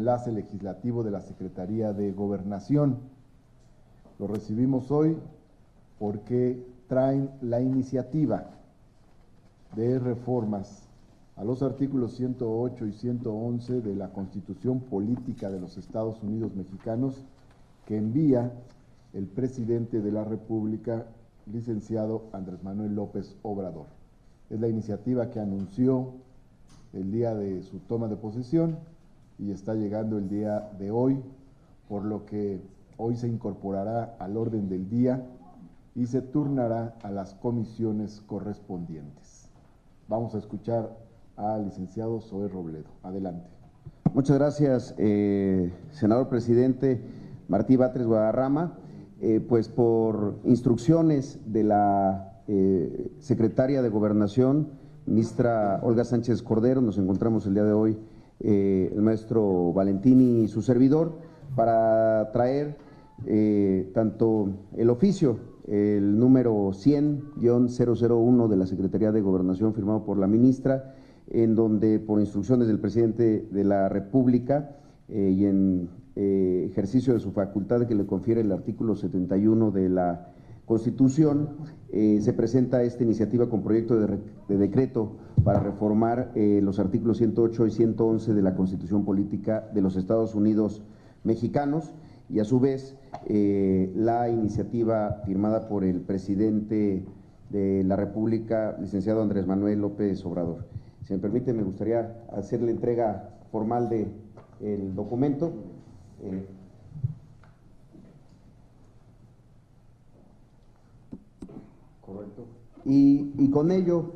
enlace legislativo de la Secretaría de Gobernación. Lo recibimos hoy porque traen la iniciativa de reformas a los artículos 108 y 111 de la Constitución Política de los Estados Unidos Mexicanos que envía el presidente de la República, licenciado Andrés Manuel López Obrador. Es la iniciativa que anunció el día de su toma de posesión y está llegando el día de hoy, por lo que hoy se incorporará al orden del día y se turnará a las comisiones correspondientes. Vamos a escuchar al licenciado Zoé Robledo. Adelante. Muchas gracias, senador presidente Martí Batres Guadarrama. Pues por instrucciones de la secretaria de Gobernación, ministra Olga Sánchez Cordero, nos encontramos el día de hoy el maestro Valentini y su servidor para traer tanto el oficio, el número 100-001 de la Secretaría de Gobernación firmado por la ministra, en donde por instrucciones del presidente de la República y en ejercicio de su facultad que le confiere el artículo 71 de la Constitución, se presenta esta iniciativa con proyecto de decreto para reformar los artículos 108 y 111 de la Constitución Política de los Estados Unidos Mexicanos, y a su vez la iniciativa firmada por el presidente de la República, licenciado Andrés Manuel López Obrador. Si me permite, me gustaría hacer la entrega formal del documento. Correcto. Y con ello,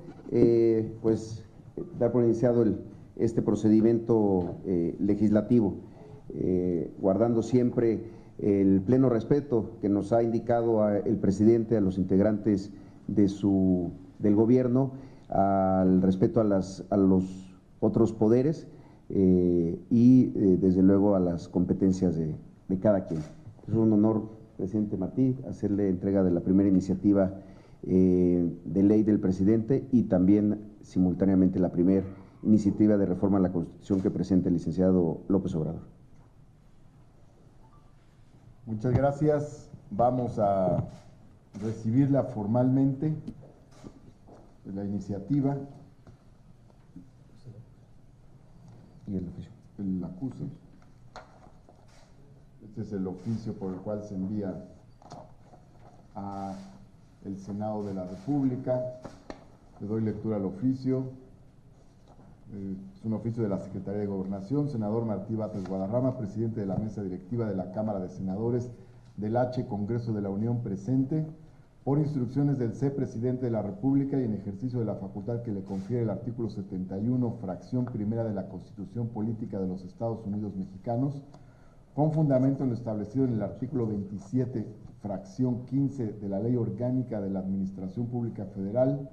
pues, dar por iniciado este procedimiento legislativo, guardando siempre el pleno respeto que nos ha indicado el presidente a los integrantes del gobierno, al respeto a los otros poderes y desde luego a las competencias de cada quien. Es un honor, presidente Martí, hacerle entrega de la primera iniciativa de ley del presidente y también simultáneamente la primera iniciativa de reforma a la Constitución que presenta el licenciado López Obrador. Muchas gracias. Vamos a recibirla formalmente, la iniciativa. Y el oficio. El acuse. Este es el oficio por el cual se envía al Senado de la República. Le doy lectura al oficio. Es un oficio de la Secretaría de Gobernación. Senador Martí Batres Guadarrama, presidente de la mesa directiva de la Cámara de Senadores del H. Congreso de la Unión presente, por instrucciones del C. Presidente de la República y en ejercicio de la facultad que le confiere el artículo 71, fracción primera de la Constitución Política de los Estados Unidos Mexicanos, con fundamento en lo establecido en el artículo 27, fracción 15 de la Ley Orgánica de la Administración Pública Federal,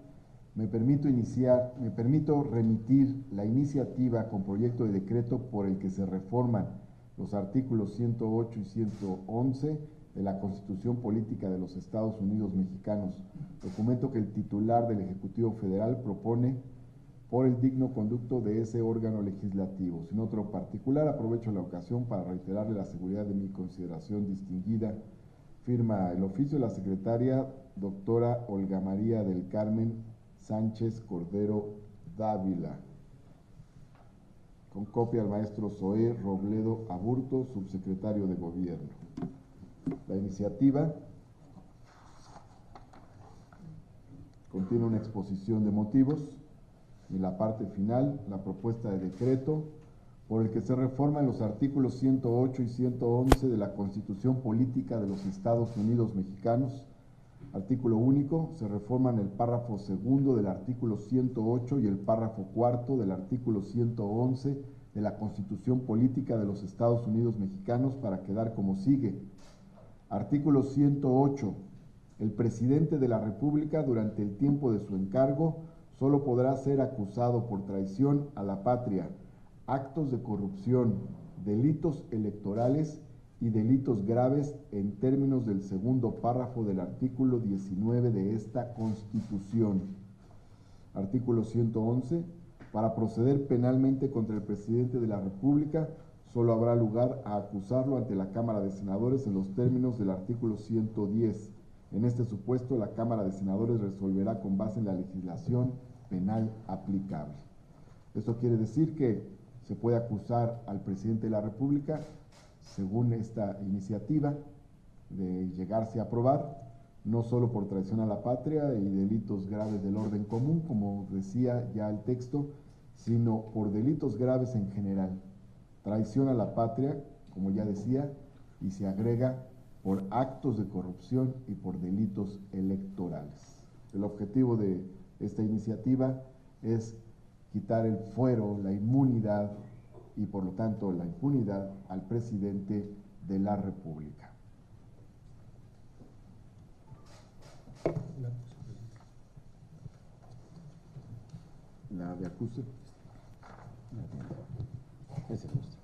me permito remitir la iniciativa con proyecto de decreto por el que se reforman los artículos 108 y 111 de la Constitución Política de los Estados Unidos Mexicanos, documento que el titular del Ejecutivo Federal propone por el digno conducto de ese órgano legislativo. Sin otro particular, aprovecho la ocasión para reiterarle la seguridad de mi consideración distinguida. Firma el oficio de la secretaria doctora Olga María del Carmen Sánchez Cordero Dávila, con copia al maestro Zoé Robledo Aburto, subsecretario de Gobierno. La iniciativa contiene una exposición de motivos y la parte final, la propuesta de decreto por el que se reforman los artículos 108 y 111 de la Constitución Política de los Estados Unidos Mexicanos. Artículo único, se reforman el párrafo segundo del artículo 108 y el párrafo cuarto del artículo 111 de la Constitución Política de los Estados Unidos Mexicanos para quedar como sigue. Artículo 108. El presidente de la República durante el tiempo de su encargo solo podrá ser acusado por traición a la patria, actos de corrupción, delitos electorales y delitos graves en términos del segundo párrafo del artículo 19 de esta Constitución. Artículo 111. Para proceder penalmente contra el presidente de la República, solo habrá lugar a acusarlo ante la Cámara de Senadores en los términos del artículo 110. En este supuesto, la Cámara de Senadores resolverá con base en la legislación penal aplicable. Esto quiere decir que se puede acusar al presidente de la República, según esta iniciativa, de llegarse a aprobar, no solo por traición a la patria y delitos graves del orden común, como decía ya el texto, sino por delitos graves en general. Traición a la patria, como ya decía, y se agrega por actos de corrupción y por delitos electorales. El objetivo de esta iniciativa es quitar el fuero, la inmunidad y por lo tanto la impunidad al presidente de la República. La de acuse. Ese es nuestro.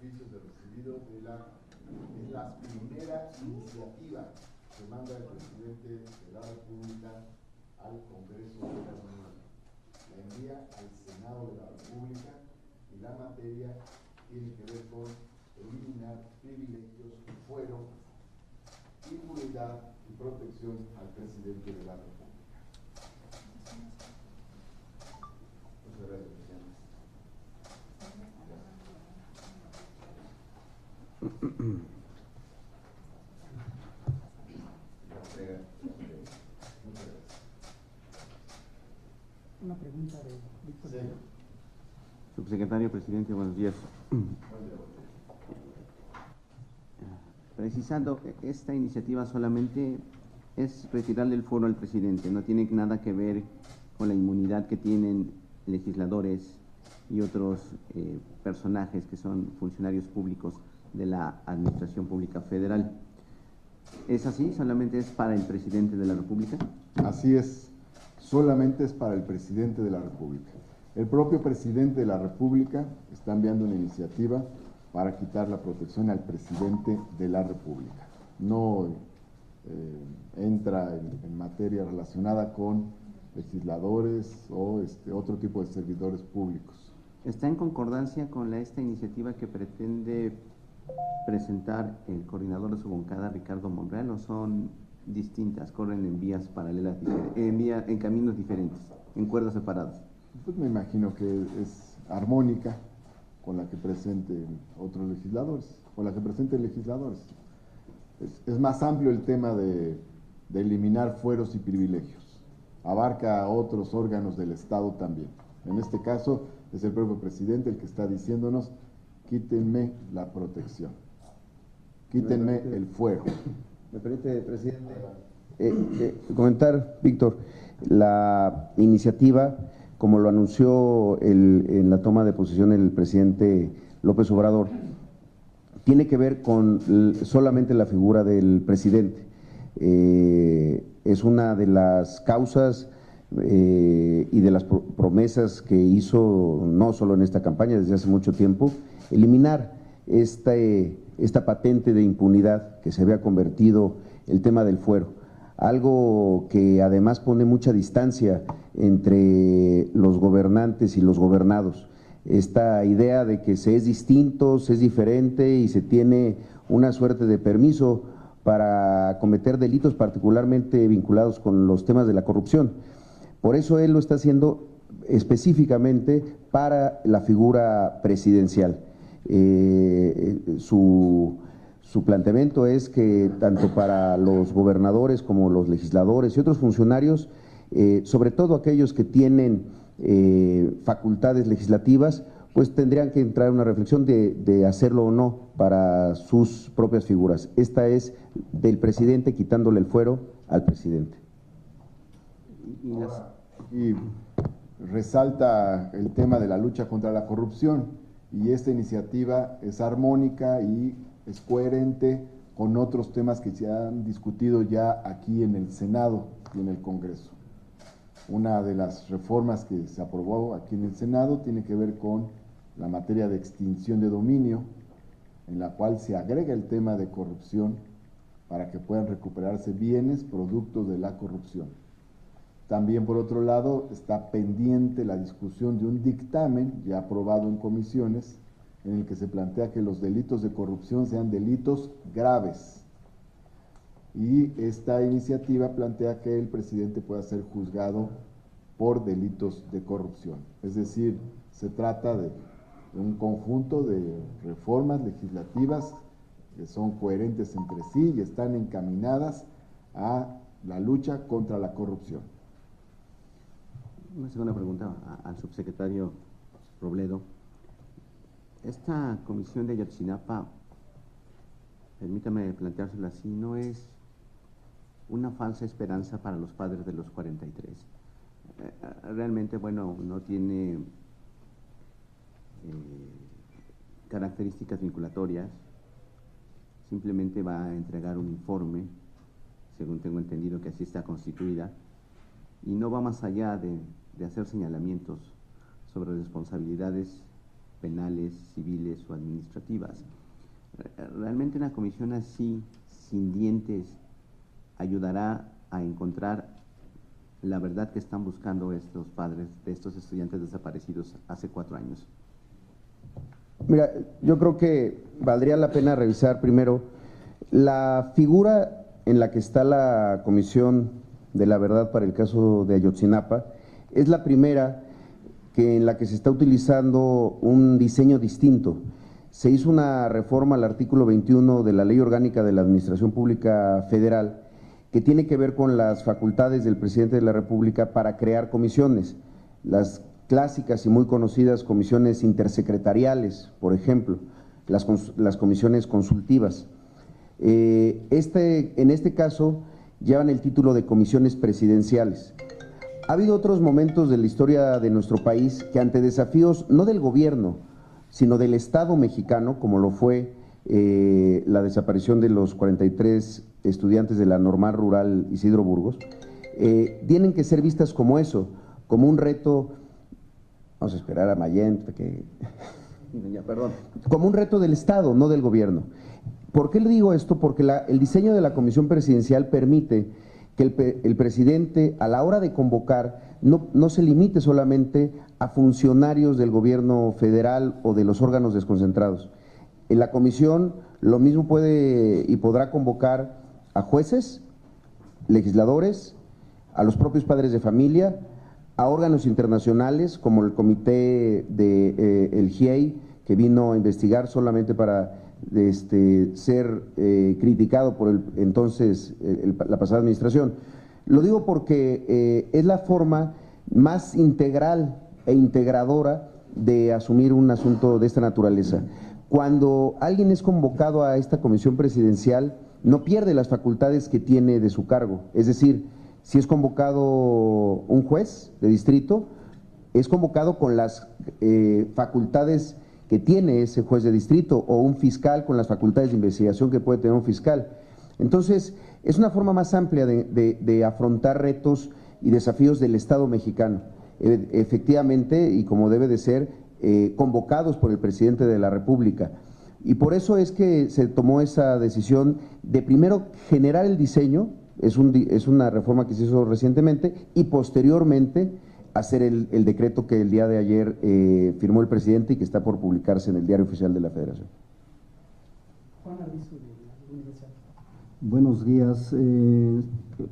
De recibido es la primera iniciativa que manda el presidente de la República al Congreso de la Unión. La envía al Senado de la República y la materia tiene que ver con eliminar privilegios, fuero, impunidad y protección al presidente de la República. Muchas gracias, presidente. Una pregunta de Víctor. Sí. Subsecretario, presidente, buenos días. Precisando, esta iniciativa solamente es retirarle el fuero al presidente, no tiene nada que ver con la inmunidad que tienen legisladores y otros personajes que son funcionarios públicos de la Administración Pública Federal. ¿Es así? ¿Solamente es para el presidente de la República? Así es, solamente es para el presidente de la República. El propio presidente de la República está enviando una iniciativa para quitar la protección al presidente de la República. No entra en materia relacionada con legisladores o otro tipo de servidores públicos. ¿Está en concordancia con esta iniciativa que pretende presentar el coordinador de su bancada, Ricardo Monreal, o son distintas, corren en vías paralelas, en caminos diferentes, en cuerdas separadas? Pues me imagino que es armónica con la que presenten otros legisladores, con la que presenten legisladores. Es más amplio el tema de eliminar fueros y privilegios. Abarca a otros órganos del Estado también. En este caso es el propio presidente el que está diciéndonos: quítenme la protección, quítenme el fuero. ¿Me permite, presidente, comentar, Víctor? La iniciativa, como lo anunció en la toma de posesión el presidente López Obrador, tiene que ver con solamente la figura del presidente. Es una de las causas y de las promesas que hizo, no solo en esta campaña, desde hace mucho tiempo, eliminar esta patente de impunidad que se había convertido el tema del fuero. algo que además pone mucha distancia entre los gobernantes y los gobernados. Esta idea de que se es distinto, se es diferente y se tiene una suerte de permiso para cometer delitos particularmente vinculados con los temas de la corrupción. Por eso él lo está haciendo específicamente para la figura presidencial. Su planteamiento es que tanto para los gobernadores como los legisladores y otros funcionarios, sobre todo aquellos que tienen facultades legislativas, pues tendrían que entrar en una reflexión de hacerlo o no para sus propias figuras. Esta es del presidente quitándole el fuero al presidente. Y resalta el tema de la lucha contra la corrupción, y esta iniciativa es armónica y es coherente con otros temas que se han discutido ya aquí en el Senado y en el Congreso. Una de las reformas que se aprobó aquí en el Senado tiene que ver con la materia de extinción de dominio, en la cual se agrega el tema de corrupción para que puedan recuperarse bienes productos de la corrupción. También, por otro lado, está pendiente la discusión de un dictamen ya aprobado en comisiones, en el que se plantea que los delitos de corrupción sean delitos graves. Y esta iniciativa plantea que el presidente pueda ser juzgado por delitos de corrupción. Es decir, se trata de un conjunto de reformas legislativas que son coherentes entre sí y están encaminadas a la lucha contra la corrupción. Una segunda pregunta al subsecretario Robledo. Esta comisión de Ayotzinapa, permítame planteárselo así, no es una falsa esperanza para los padres de los 43. Realmente, bueno, no tiene características vinculatorias, simplemente va a entregar un informe, según tengo entendido que así está constituida, y no va más allá de hacer señalamientos sobre responsabilidades penales, civiles o administrativas. Realmente una comisión así, sin dientes, ayudará a encontrar la verdad que están buscando estos padres de estos estudiantes desaparecidos hace 4 años. Mira, yo creo que valdría la pena revisar primero la figura en la que está la Comisión de la Verdad para el caso de Ayotzinapa. Es la primera en la que se está utilizando un diseño distinto. Se hizo una reforma al artículo 21 de la Ley Orgánica de la Administración Pública Federal que tiene que ver con las facultades del presidente de la República para crear comisiones, las clásicas y muy conocidas comisiones intersecretariales, por ejemplo, las comisiones consultivas. En este caso llevan el título de comisiones presidenciales. Ha habido otros momentos de la historia de nuestro país que ante desafíos no del gobierno, sino del Estado mexicano, como lo fue la desaparición de los 43 estudiantes de la Normal Rural Isidro Burgos, tienen que ser vistas como eso, como un reto. Vamos a esperar a Mayent, que Ya, perdón. como un reto del Estado, no del gobierno. ¿Por qué le digo esto? Porque el diseño de la comisión presidencial permite que el presidente, a la hora de convocar, no se limite solamente a funcionarios del gobierno federal o de los órganos desconcentrados. En la comisión lo mismo puede y podrá convocar a jueces, legisladores, a los propios padres de familia, a órganos internacionales como el comité el GIEI, que vino a investigar solamente para ser criticado por la pasada administración. Lo digo porque es la forma más integral e integradora de asumir un asunto de esta naturaleza. Cuando alguien es convocado a esta comisión presidencial, no pierde las facultades que tiene de su cargo. Es decir, si es convocado un juez de distrito, es convocado con las facultades que tiene ese juez de distrito, o un fiscal con las facultades de investigación que puede tener un fiscal. Entonces, es una forma más amplia de afrontar retos y desafíos del Estado mexicano. Efectivamente, y como debe de ser, convocados por el presidente de la República. Y por eso es que se tomó esa decisión de primero generar el diseño es una reforma que se hizo recientemente y posteriormente hacer el decreto que el día de ayer firmó el presidente y que está por publicarse en el Diario Oficial de la Federación. Juan Arbizu, de la Universidad. Buenos días.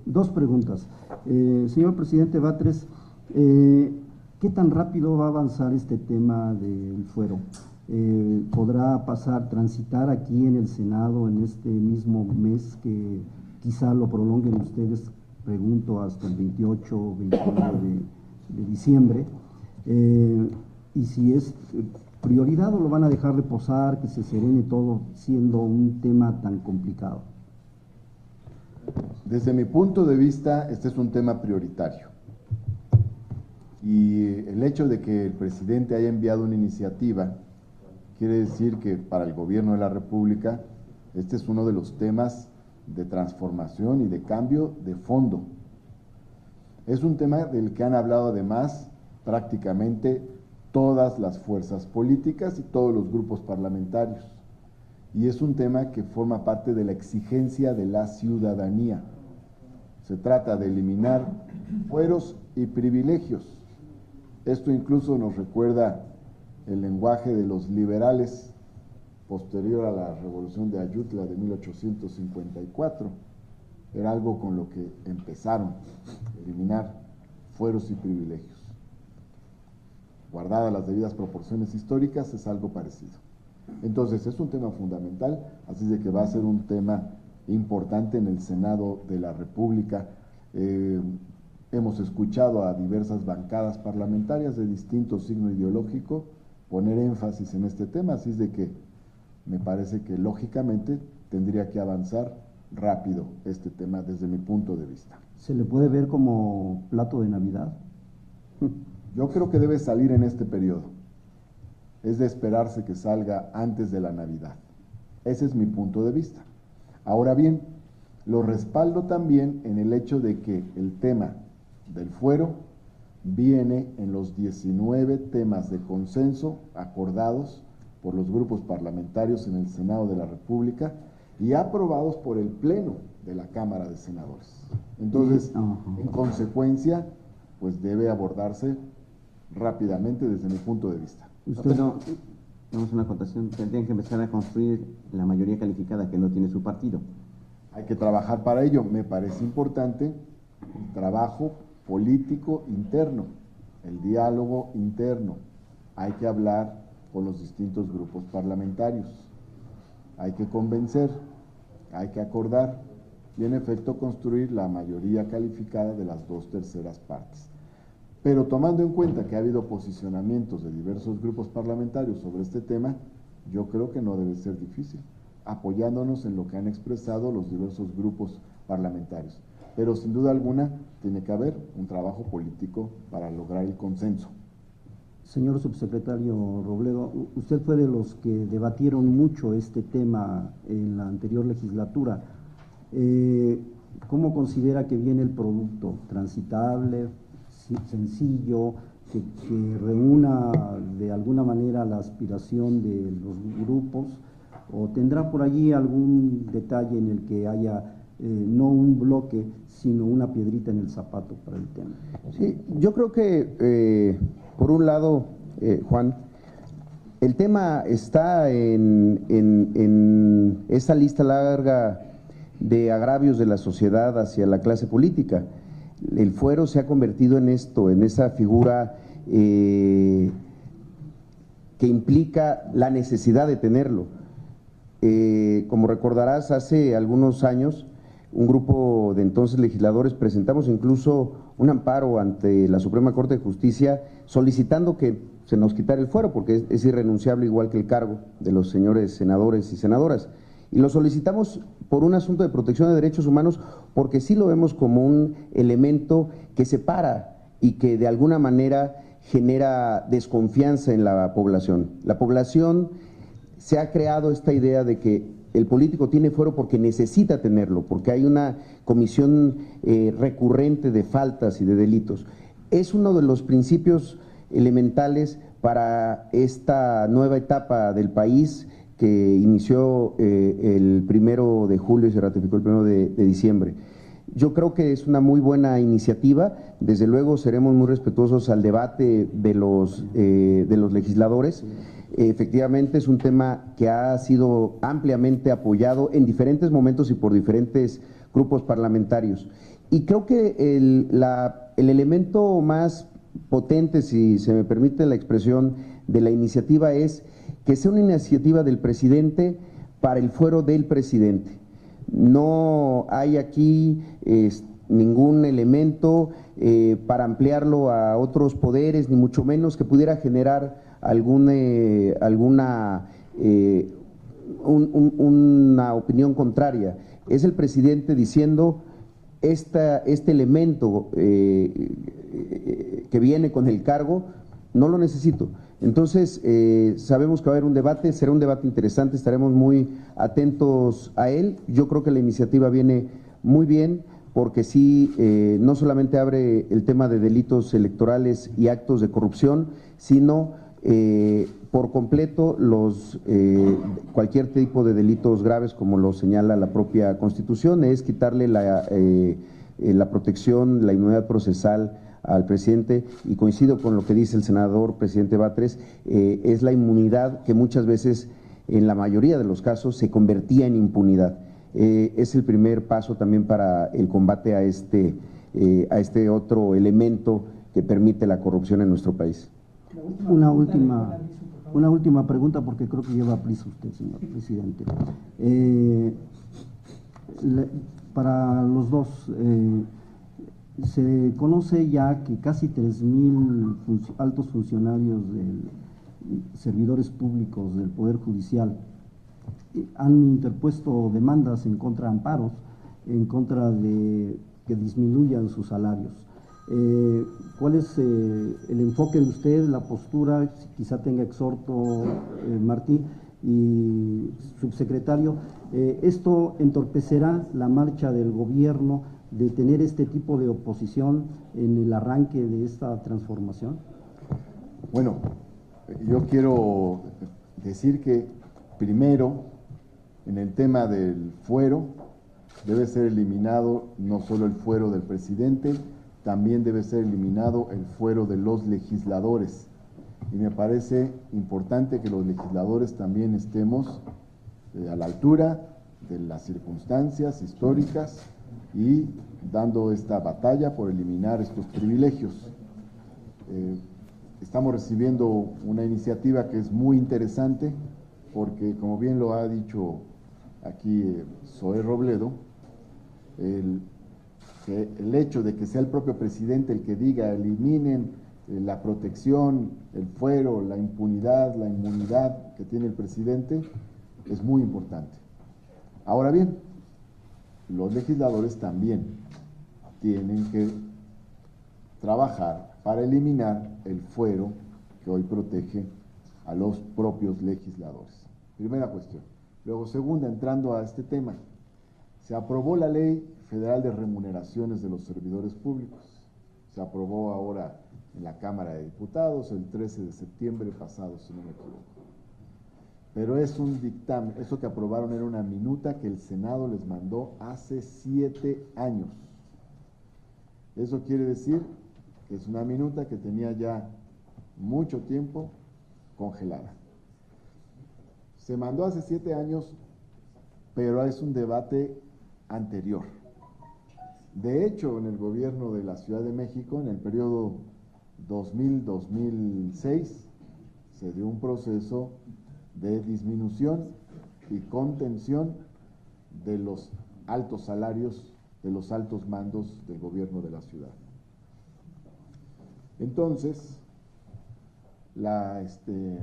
Dos preguntas. Señor presidente Batres, ¿qué tan rápido va a avanzar este tema del fuero? ¿Podrá transitar aquí en el Senado en este mismo mes, que quizá lo prolonguen ustedes, pregunto, hasta el 28 o 29 de diciembre? Y si es prioridad o lo van a dejar reposar, que se serene todo, siendo un tema tan complicado. Desde mi punto de vista, este es un tema prioritario. Y el hecho de que el presidente haya enviado una iniciativa quiere decir que para el gobierno de la República este es uno de los temas de transformación y de cambio de fondo. Es un tema del que han hablado además prácticamente todas las fuerzas políticas y todos los grupos parlamentarios. Y es un tema que forma parte de la exigencia de la ciudadanía. Se trata de eliminar fueros y privilegios. Esto incluso nos recuerda el lenguaje de los liberales posterior a la Revolución de Ayutla de 1854. Era algo con lo que empezaron, eliminar fueros y privilegios. Guardadas las debidas proporciones históricas, es algo parecido. Entonces, es un tema fundamental, así de que va a ser un tema importante en el Senado de la República. Hemos escuchado a diversas bancadas parlamentarias de distinto signo ideológico poner énfasis en este tema, así es de que me parece que lógicamente tendría que avanzar rápido este tema desde mi punto de vista. ¿Se le puede ver como plato de Navidad? Yo creo que debe salir en este periodo. Es de esperarse que salga antes de la Navidad. Ese es mi punto de vista. Ahora bien, lo respaldo también en el hecho de que el tema del fuero viene en los 19 temas de consenso acordados por los grupos parlamentarios en el Senado de la República y aprobados por el Pleno de la Cámara de Senadores. Entonces, en consecuencia, pues debe abordarse rápidamente desde mi punto de vista. Pero, vamos a una acotación, tendrían que empezar a construir la mayoría calificada que no tiene su partido. Hay que trabajar para ello. Me parece importante el trabajo político interno, el diálogo interno. Hay que hablar con los distintos grupos parlamentarios. Hay que convencer, hay que acordar y en efecto construir la mayoría calificada de las 2/3 partes. Pero tomando en cuenta que ha habido posicionamientos de diversos grupos parlamentarios sobre este tema, yo creo que no debe ser difícil, apoyándonos en lo que han expresado los diversos grupos parlamentarios. Pero sin duda alguna tiene que haber un trabajo político para lograr el consenso. Señor subsecretario Robledo, usted fue de los que debatieron mucho este tema en la anterior legislatura. ¿Cómo considera que viene el producto? ¿Transitable, sencillo, que reúna de alguna manera la aspiración de los grupos? ¿O tendrá por allí algún detalle en el que haya no un bloque, sino una piedrita en el zapato para el tema? Sí, yo creo que, por un lado, Juan, el tema está en esa lista larga de agravios de la sociedad hacia la clase política. El fuero se ha convertido en esto, en esa figura que implica la necesidad de tenerlo. Como recordarás, hace algunos años, un grupo de entonces legisladores presentamos incluso un amparo ante la Suprema Corte de Justicia solicitando que se nos quitara el fuero, porque es irrenunciable igual que el cargo de los señores senadores y senadoras. Y lo solicitamos por un asunto de protección de derechos humanos, porque sí lo vemos como un elemento que separa y que de alguna manera genera desconfianza en la población. La población se ha creado esta idea de que el político tiene fuero porque necesita tenerlo, porque hay una comisión recurrente de faltas y de delitos. Es uno de los principios elementales para esta nueva etapa del país que inició el 1 de julio y se ratificó el 1 de diciembre. Yo creo que es una muy buena iniciativa. Desde luego seremos muy respetuosos al debate de los legisladores. Efectivamente es un tema que ha sido ampliamente apoyado en diferentes momentos y por diferentes grupos parlamentarios. Y creo que el elemento más potente, si se me permite la expresión, de la iniciativa es que sea una iniciativa del presidente para el fuero del presidente. No hay aquí ningún elemento para ampliarlo a otros poderes, ni mucho menos que pudiera generar una opinión contraria. Es el presidente diciendo este elemento que viene con el cargo, no lo necesito. Entonces, sabemos que va a haber un debate, será un debate interesante, estaremos muy atentos a él. Yo creo que la iniciativa viene muy bien, porque sí, no solamente abre el tema de delitos electorales y actos de corrupción, sino por completo cualquier tipo de delitos graves, como lo señala la propia Constitución, es quitarle la protección, la inmunidad procesal al presidente, y coincido con lo que dice el senador presidente Batres, es la inmunidad que muchas veces, en la mayoría de los casos, se convertía en impunidad. Es el primer paso también para el combate a este otro elemento que permite la corrupción en nuestro país. Una última pregunta, porque creo que lleva prisa usted, señor presidente. Para los dos, se conoce ya que casi 3,000 altos funcionarios servidores públicos del Poder Judicial han interpuesto demandas en contra de amparos, en contra de que disminuyan sus salarios. ¿Cuál es el enfoque de usted, la postura? Quizá tenga exhorto, Martí y subsecretario. ¿Esto entorpecerá la marcha del gobierno de tener este tipo de oposición en el arranque de esta transformación? Bueno, yo quiero decir que primero, en el tema del fuero, debe ser eliminado no solo el fuero del presidente, también debe ser eliminado el fuero de los legisladores. Y me parece importante que los legisladores también estemos a la altura de las circunstancias históricas y dando esta batalla por eliminar estos privilegios. Estamos recibiendo una iniciativa que es muy interesante porque, como bien lo ha dicho aquí Zoé Robledo, el hecho de que sea el propio presidente el que diga eliminen la protección, el fuero, la impunidad, la inmunidad que tiene el presidente es muy importante. Ahora bien, los legisladores también tienen que trabajar para eliminar el fuero que hoy protege a los propios legisladores. Primera cuestión. Luego, segunda, entrando a este tema, se aprobó la Ley Federal de Remuneraciones de los Servidores Públicos. Se aprobó ahora en la Cámara de Diputados el 13 de septiembre pasado, si no me equivoco. Pero es un dictamen, eso que aprobaron era una minuta que el Senado les mandó hace 7 años. Eso quiere decir que es una minuta que tenía ya mucho tiempo congelada. Se mandó hace 7 años, pero es un debate anterior. De hecho, en el gobierno de la Ciudad de México, en el periodo 2000-2006, se dio un proceso de disminución y contención de los altos salarios, de los altos mandos del gobierno de la ciudad. Entonces, el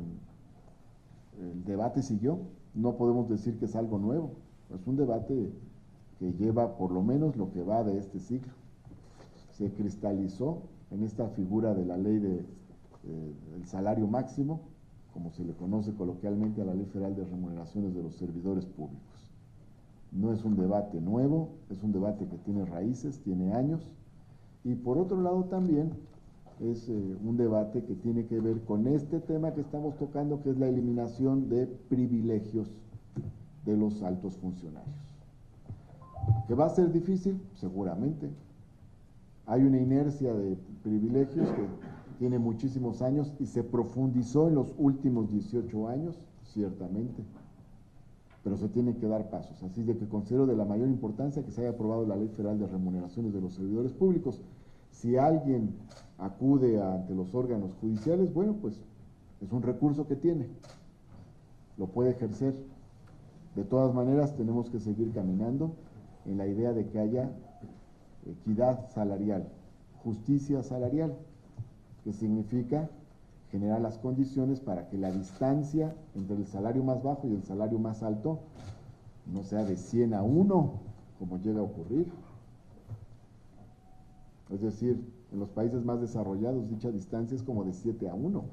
debate siguió. No podemos decir que es algo nuevo, es un debate que lleva por lo menos lo que va de este siglo. Se cristalizó en esta figura de la ley del salario máximo, como se le conoce coloquialmente a la Ley Federal de Remuneraciones de los Servidores Públicos. No es un debate nuevo, es un debate que tiene raíces, tiene años, y por otro lado también es un debate que tiene que ver con este tema que estamos tocando, que es la eliminación de privilegios de los altos funcionarios. ¿Que va a ser difícil? Seguramente. Hay una inercia de privilegios que tiene muchísimos años y se profundizó en los últimos 18 años, ciertamente. Pero se tienen que dar pasos. Así de que considero de la mayor importancia que se haya aprobado la Ley Federal de Remuneraciones de los Servidores Públicos. Si alguien acude ante los órganos judiciales, bueno, pues es un recurso que tiene, lo puede ejercer. De todas maneras, tenemos que seguir caminando en la idea de que haya equidad salarial, justicia salarial, que significa generar las condiciones para que la distancia entre el salario más bajo y el salario más alto no sea de 100 a 1, como llega a ocurrir. Es decir, en los países más desarrollados dicha distancia es como de 7 a 1.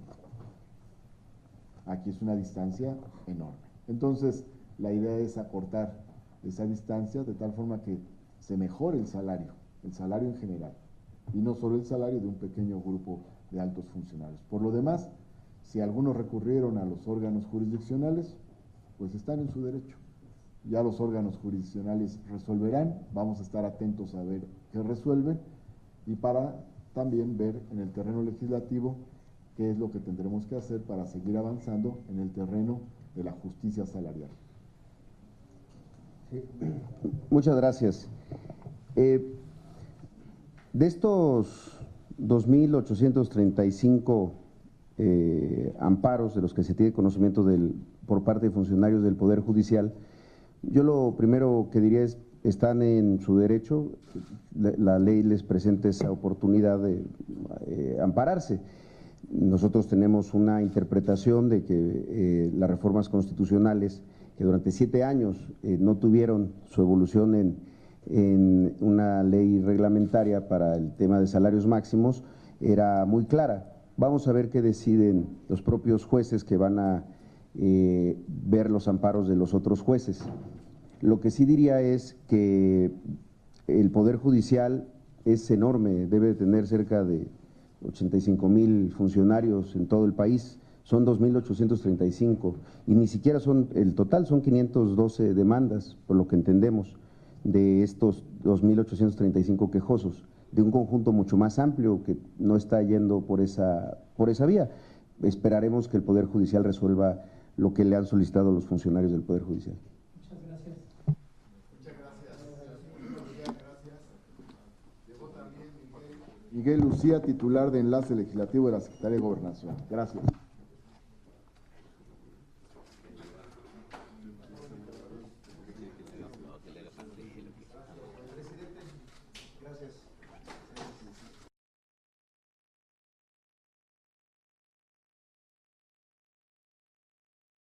Aquí es una distancia enorme. Entonces, la idea es acortar esa distancia de tal forma que se mejore el salario en general, y no solo el salario de un pequeño grupo de altos funcionarios. Por lo demás, si algunos recurrieron a los órganos jurisdiccionales, pues están en su derecho. Ya los órganos jurisdiccionales resolverán, vamos a estar atentos a ver qué resuelven y para también ver en el terreno legislativo qué es lo que tendremos que hacer para seguir avanzando en el terreno de la justicia salarial. Sí. Muchas gracias. De estos 2.835 amparos de los que se tiene conocimiento por parte de funcionarios del Poder Judicial, yo lo primero que diría es, están en su derecho, la ley les presenta esa oportunidad de ampararse. Nosotros tenemos una interpretación de que las reformas constitucionales que durante 7 años no tuvieron su evolución en una ley reglamentaria para el tema de salarios máximos, era muy clara. Vamos a ver qué deciden los propios jueces que van a ver los amparos de los otros jueces. Lo que sí diría es que el Poder Judicial es enorme, debe de tener cerca de 85,000 funcionarios en todo el país, son 2.835 y ni siquiera son, el total son 512 demandas, por lo que entendemos, de estos 2.835 quejosos, de un conjunto mucho más amplio que no está yendo por esa vía. Esperaremos que el Poder Judicial resuelva lo que le han solicitado los funcionarios del Poder Judicial. Muchas gracias. Muchas gracias. Llegó también Miguel Lucía, titular de Enlace Legislativo de la Secretaría de Gobernación. Gracias.